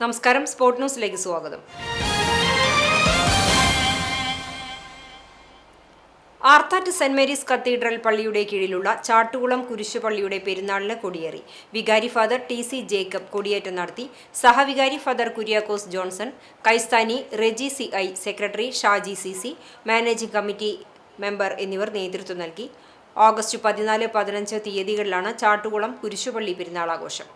നമസ്കാരം, സ്പോർട് ന്യൂസിലേക്ക് സ്വാഗതം. ആർത്താറ്റ് സെന്റ് മേരീസ് കത്തീഡ്രൽ പള്ളിയുടെ കീഴിലുള്ള ചാട്ടുകുളം കുരിശുപള്ളിയുടെ പെരുന്നാളിന് കൊടിയേറി. വികാരി ഫാദർ ടി.സി. ജേക്കബ് കൊടിയേറ്റം നടത്തി. സഹവികാരി ഫാദർ കുര്യാക്കോസ് ജോൺസൺ, കൈസ്ഥാനി Reji CI, secretary Shaji CC, managing committee member എന്നിവർ നേതൃത്വം നൽകി. ഓഗസ്റ്റ് 14-15 തീയതികളിലാണ് ചാട്ടുകുളം കുരിശുപള്ളി പെരുന്നാളാഘോഷം.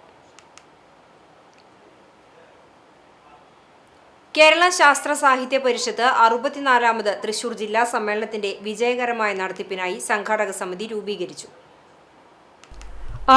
കേരള ശാസ്ത്ര സാഹിത്യ പരിഷത്ത് 64ാമത് തൃശൂർ ജില്ലാ സമ്മേളനത്തിന്റെ വിജയകരമായ നടത്തിപ്പിനായി സംഘാടക സമിതി രൂപീകരിച്ചു.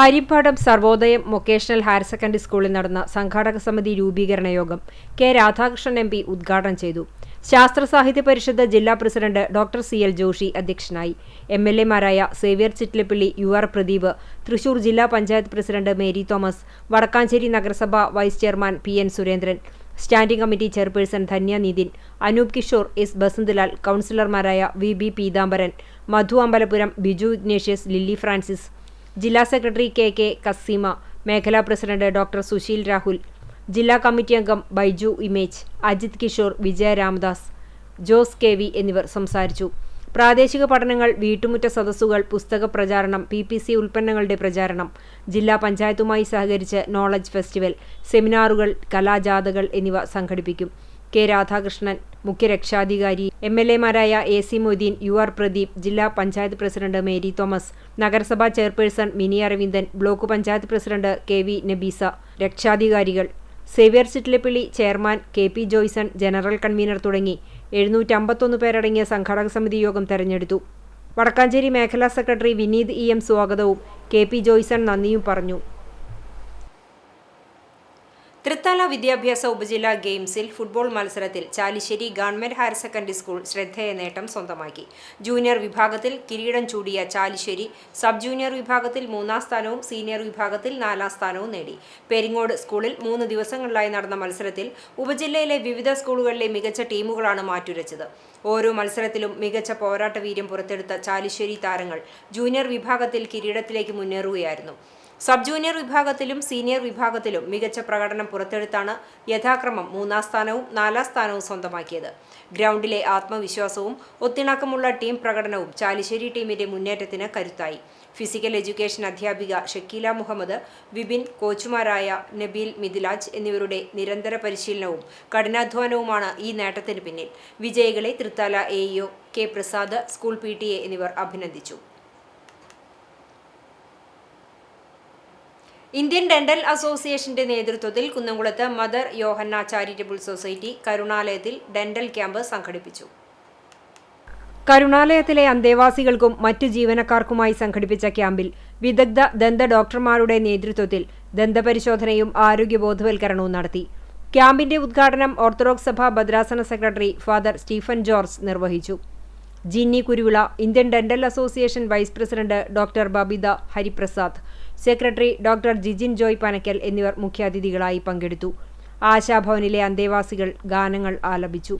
ആര്യപ്പാടം സർവോദയം വൊക്കേഷണൽ ഹയർ സെക്കൻഡറി സ്കൂളിൽ നടന്ന സംഘാടക സമിതി രൂപീകരണ യോഗം കെ രാധാകൃഷ്ണൻ എം.പി. ഉദ്ഘാടനം ചെയ്തു. ശാസ്ത്ര സാഹിത്യ പരിഷത്ത് ജില്ലാ പ്രസിഡന്റ് ഡോക്ടർ സി.എൽ. ജോഷി അധ്യക്ഷനായി. എം.എൽ.എമാരായ സേവ്യർ ചിറ്റിലപ്പള്ളി, യു.ആർ. പ്രദീപ്, തൃശൂർ ജില്ലാ panchayat president Mary Thomas, Wadakkanchery നഗരസഭ vice chairman PN. Surendran, standing committee chairperson Dhanya Nithin, Anoop Kishore, S. Basanthlal, കൗൺസിലർമാരായ VB. Peethambaran, Madhu Ambalapuram, Biju Ignatius, Lily Francis, ജില്ലാ സെക്രട്ടറി കെ. കസീമ, മേഖലാ പ്രസിഡന്റ് ഡോക്ടർ സുശീൽ രാഹുൽ, ജില്ലാ കമ്മിറ്റി അംഗം ബൈജു ഇമേജ്, അജിത് കിഷോർ, വിജയ രാമദാസ്, ജോസ് കെ.വി. എന്നിവർ സംസാരിച്ചു. പ്രാദേശിക പഠനങ്ങൾ, വീട്ടുമുറ്റ സദസ്സുകൾ, പുസ്തക പ്രചാരണം, PPC ഉൽപ്പന്നങ്ങളുടെ പ്രചാരണം, ജില്ലാ പഞ്ചായത്തുമായി സഹകരിച്ച് നോളജ് ഫെസ്റ്റിവൽ, സെമിനാറുകൾ, കലാജാഥകൾ എന്നിവ സംഘടിപ്പിക്കും. കെ രാധാകൃഷ്ണൻ മുഖ്യരക്ഷാധികാരി, എം.എൽ.എമാരായ A.C. മൊയ്തീൻ, യു.ആർ. പ്രദീപ്, ജില്ലാ പഞ്ചായത്ത് പ്രസിഡന്റ് മേരി തോമസ്, നഗരസഭാ chairperson Mini Aravindan, block panchayat president K.V. Nabeesa, രക്ഷാധികാരികൾ Xavier Chittilappally, chairman K.P. Joyson, general convener തുടങ്ങി 751 പേരടങ്ങിയ സംഘാടക സമിതി യോഗം തെരഞ്ഞെടുത്തു. വടക്കാഞ്ചേരി മേഖലാ സെക്രട്ടറി വിനീത് E.M. സ്വാഗതവും K.P. ജോയ്സൺ നന്ദിയും പറഞ്ഞു. തൃത്താല വിദ്യാഭ്യാസ ഉപജില്ലാ ഗെയിംസിൽ ഫുട്ബോൾ മത്സരത്തിൽ Chalissery government higher secondary school ശ്രദ്ധേയ നേട്ടം സ്വന്തമാക്കി. ജൂനിയർ വിഭാഗത്തിൽ കിരീടം ചൂടിയ ചാലിശ്ശേരി സബ് ജൂനിയർ വിഭാഗത്തിൽ 3ാം സ്ഥാനവും സീനിയർ വിഭാഗത്തിൽ 4ാം സ്ഥാനവും നേടി. പെരിങ്ങോട് സ്കൂളിൽ 3 ദിവസങ്ങളിലായി നടന്ന മത്സരത്തിൽ ഉപജില്ലയിലെ വിവിധ സ്കൂളുകളിലെ മികച്ച ടീമുകളാണ് മാറ്റുരച്ചത്. ഓരോ മത്സരത്തിലും മികച്ച പോരാട്ട വീര്യം പുറത്തെടുത്ത ചാലിശ്ശേരി താരങ്ങൾ ജൂനിയർ വിഭാഗത്തിൽ കിരീടത്തിലേക്ക് മുന്നേറുകയായിരുന്നു. സബ് ജൂനിയർ വിഭാഗത്തിലും സീനിയർ വിഭാഗത്തിലും മികച്ച പ്രകടനം പുറത്തെടുത്താണ് യഥാക്രമം 3ാം സ്ഥാനവും 4ാം സ്ഥാനവും സ്വന്തമാക്കിയത്. ഗ്രൗണ്ടിലെ ആത്മവിശ്വാസവും ഒത്തിണക്കമുള്ള ടീം പ്രകടനവും ചാലിശ്ശേരി ടീമിന്റെ മുന്നേറ്റത്തിന് കരുത്തായി. ഫിസിക്കൽ എഡ്യൂക്കേഷൻ അധ്യാപിക ഷക്കീല മുഹമ്മദ്, വിപിൻ, കോച്ചുമാരായ നബീൽ, മിഥിലാജ് എന്നിവരുടെ നിരന്തര പരിശീലനവും കഠിനാധ്വാനവുമാണ് ഈ നേട്ടത്തിന് പിന്നിൽ. വിജയികളെ Thrithala AEO K. Prasad, school PTA എന്നിവർ അഭിനന്ദിച്ചു. ഇന്ത്യൻ ഡെന്റൽ അസോസിയേഷന്റെ നേതൃത്വത്തിൽ കുന്നംകുളത്ത് മദർ യോഹന്ന ചാരിറ്റബിൾ സൊസൈറ്റി കരുണാലയത്തിൽ ഡെന്റൽ ക്യാമ്പ് സംഘടിപ്പിച്ചു. കരുണാലയത്തിലെ അന്തേവാസികൾക്കും മറ്റു ജീവനക്കാർക്കുമായി സംഘടിപ്പിച്ച ക്യാമ്പിൽ വിദഗ്ധ ദന്ത ഡോക്ടർമാരുടെ നേതൃത്വത്തിൽ ദന്തപരിശോധനയും ആരോഗ്യ ബോധവൽക്കരണവും നടത്തി. ക്യാമ്പിന്റെ ഉദ്ഘാടനം ഓർത്തഡോക്സ് സഭ ഭദ്രാസന സെക്രട്ടറി ഫാദർ സ്റ്റീഫൻ ജോർജ് നിർവഹിച്ചു. Jinny Kuruvila, Indian dental association vice president doctor Babitha Hariprasad, secretary doctor Jijin Joy Panakkal എന്നിവർ മുഖ്യാതിഥികളായി പങ്കെടുത്തു. ആശാഭവനിലെ അന്തേവാസികൾ ഗാനങ്ങൾ ആലപിച്ചു.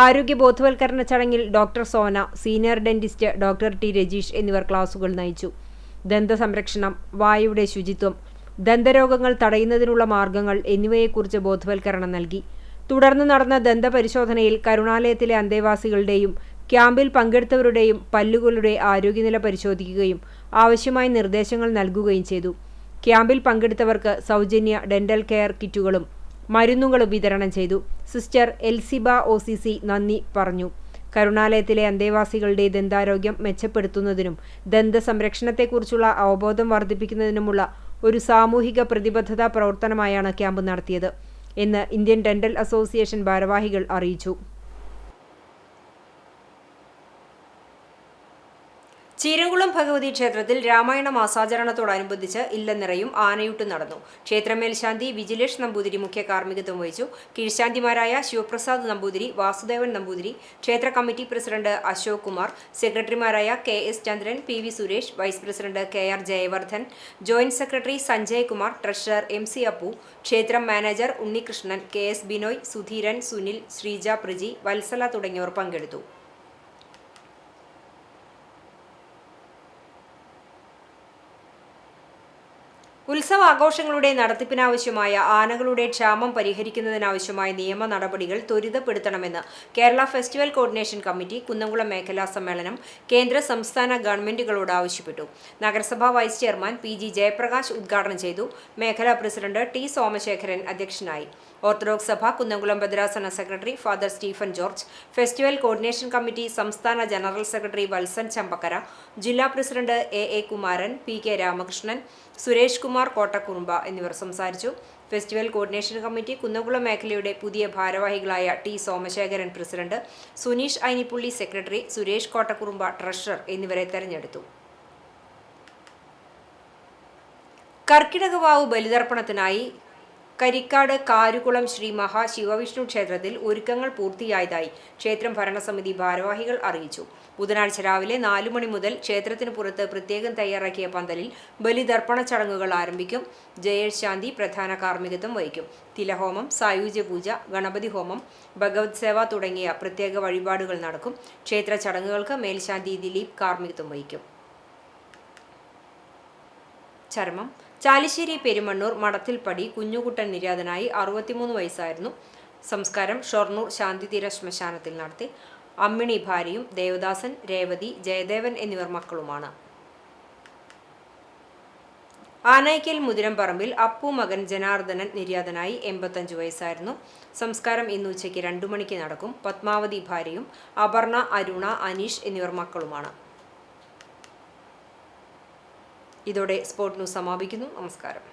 ആരോഗ്യ ബോധവൽക്കരണ ചടങ്ങിൽ doctor Sona, senior dentist doctor T Rajeesh എന്നിവർ ക്ലാസുകൾ നയിച്ചു. ദന്തസംരക്ഷണം, വായുടെ ശുചിത്വം, ദന്തരോഗങ്ങൾ തടയുന്നതിനുള്ള മാർഗങ്ങൾ എന്നിവയെക്കുറിച്ച് ബോധവൽക്കരണം നൽകി. തുടർന്ന് നടന്ന ദന്തപരിശോധനയിൽ കരുണാലയത്തിലെ അന്തേവാസികളുടെയും ക്യാമ്പിൽ പങ്കെടുത്തവരുടെയും പല്ലുകളുടെ ആരോഗ്യനില പരിശോധിക്കുകയും ആവശ്യമായ നിർദ്ദേശങ്ങൾ നൽകുകയും ചെയ്തു. ക്യാമ്പിൽ പങ്കെടുത്തവർക്ക് സൗജന്യ ഡെന്റൽ കെയർ കിറ്റുകളും മരുന്നുകളും വിതരണം ചെയ്തു. സിസ്റ്റർ എൽസിബ OCC നന്ദി പറഞ്ഞു. കരുണാലയത്തിലെ അന്തേവാസികളുടെ ദന്താരോഗ്യം മെച്ചപ്പെടുത്തുന്നതിനും ദന്തസംരക്ഷണത്തെക്കുറിച്ചുള്ള അവബോധം വർദ്ധിപ്പിക്കുന്നതിനുമുള്ള ഒരു സാമൂഹിക പ്രതിബദ്ധതാ പ്രവർത്തനമായാണ് ക്യാമ്പ് നടത്തിയത് എന്ന് ഇന്ത്യൻ ഡെന്റൽ അസോസിയേഷൻ ഭാരവാഹികൾ അറിയിച്ചു. ചീരംകുളം ഭഗവതി ക്ഷേത്രത്തിൽ രാമായണ മാസാചരണത്തോടനുബന്ധിച്ച് ഇല്ലനിറയും ആനയൂട്ടും നടന്നു. ക്ഷേത്ര മേൽശാന്തി വിജിലേഷ് നമ്പൂതിരി മുഖ്യ കാർമ്മികത്വം വഹിച്ചു. കീഴ്ശാന്തിമാരായ ശിവപ്രസാദ് നമ്പൂതിരി, വാസുദേവൻ നമ്പൂതിരി, ക്ഷേത്ര കമ്മിറ്റി പ്രസിഡന്റ് അശോക് കുമാർ, സെക്രട്ടറിമാരായ KS Chandran, PV Suresh, vice president KR Jayavardhan, joint secretary Sanjay Kumar, treasurer MC Appu, ക്ഷേത്രം മാനേജർ ഉണ്ണികൃഷ്ണൻ, KS ബിനോയ്, സുധീരൻ, സുനിൽ, ശ്രീജ, പ്രജി, വത്സല തുടങ്ങിയവർ പങ്കെടുത്തു. ഉത്സവാഘോഷങ്ങളുടെ നടത്തിപ്പിനാവശ്യമായ ആനകളുടെ ക്ഷാമം പരിഹരിക്കുന്നതിനാവശ്യമായ നിയമ നടപടികൾ ത്വരിതപ്പെടുത്തണമെന്ന് Kerala festival coordination committee Kunnamkulam മേഖലാ സമ്മേളനം കേന്ദ്ര സംസ്ഥാന ഗവൺമെന്റുകളോട് ആവശ്യപ്പെട്ടു. നഗരസഭാ വൈസ് ചെയർമാൻ PG ജയപ്രകാശ് ഉദ്ഘാടനം ചെയ്തു. മേഖലാ പ്രസിഡന്റ് T സോമശേഖരൻ അധ്യക്ഷനായി. ഓർത്തഡോക്സ് സഭ കുന്നംകുളം ഭദ്രാസന secretary father Stephen George, festival coordination committee സംസ്ഥാന ജനറൽ സെക്രട്ടറി വത്സൻ ചമ്പക്കര, ജില്ലാ president A Kumaran, PK Ramakrishnan, Suresh Kumar Kottakkurumba എന്നിവർ സംസാരിച്ചു. ഫെസ്റ്റിവൽ കോർഡിനേഷൻ കമ്മിറ്റി കുന്നംകുളം മേഖലയുടെ പുതിയ ഭാരവാഹികളായ T Somasekharan president, Suneesh Ainippully secretary, Suresh Kottakkurumba treasurer എന്നിവരെ തെരഞ്ഞെടുത്തു. കർക്കിടകവാവ് ബലിതർപ്പണത്തിനായി കരിക്കാട് കാരുകുളം ശ്രീ മഹാശിവവിഷ്ണു ക്ഷേത്രത്തിൽ ഒരുക്കങ്ങൾ പൂർത്തിയായതായി ക്ഷേത്രം ഭരണസമിതി ഭാരവാഹികൾ അറിയിച്ചു. ബുധനാഴ്ച രാവിലെ 4 മണി മുതൽ ക്ഷേത്രത്തിന് പുറത്ത് പ്രത്യേകം തയ്യാറാക്കിയ പന്തലിൽ ബലിതർപ്പണ ചടങ്ങുകൾ ആരംഭിക്കും. ജയേഷ് ശാന്തി പ്രധാന കാർമ്മികത്വം വഹിക്കും. തിലഹോമം, സായുജ്യ പൂജ, ഗണപതി ഹോമം, ഭഗവത് സേവ തുടങ്ങിയ പ്രത്യേക വഴിപാടുകൾ നടക്കും. ക്ഷേത്ര ചടങ്ങുകൾക്ക് മേൽശാന്തി ദിലീപ് കാർമ്മികത്വം വഹിക്കും. ചരമം. ചാലിശ്ശേരി പെരുമണ്ണൂർ മടത്തിൽപ്പടി കുഞ്ഞുകുട്ടൻ നിര്യാതനായി. 63 വയസ്സായിരുന്നു. സംസ്കാരം ഷൊർണൂർ ശാന്തിതീര ശ്മശാനത്തിൽ നടത്തി. അമ്മിണി ഭാര്യയും ദേവദാസൻ, രേവതി, ജയദേവൻ എന്നിവർ മക്കളുമാണ്. ആനയ്ക്കൽ മുതിരംപറമ്പിൽ അപ്പു മകൻ ജനാർദ്ദനൻ നിര്യാതനായി. 85 വയസ്സായിരുന്നു. സംസ്കാരം ഇന്ന് ഉച്ചയ്ക്ക് 2 മണിക്ക് നടക്കും. പത്മാവതി ഭാര്യയും അപർണ, അരുണ, അനീഷ് എന്നിവർ മക്കളുമാണ്. ഇതോടെ സ്പോർട് ന്യൂസ് സമാപിക്കുന്നു. നമസ്കാരം.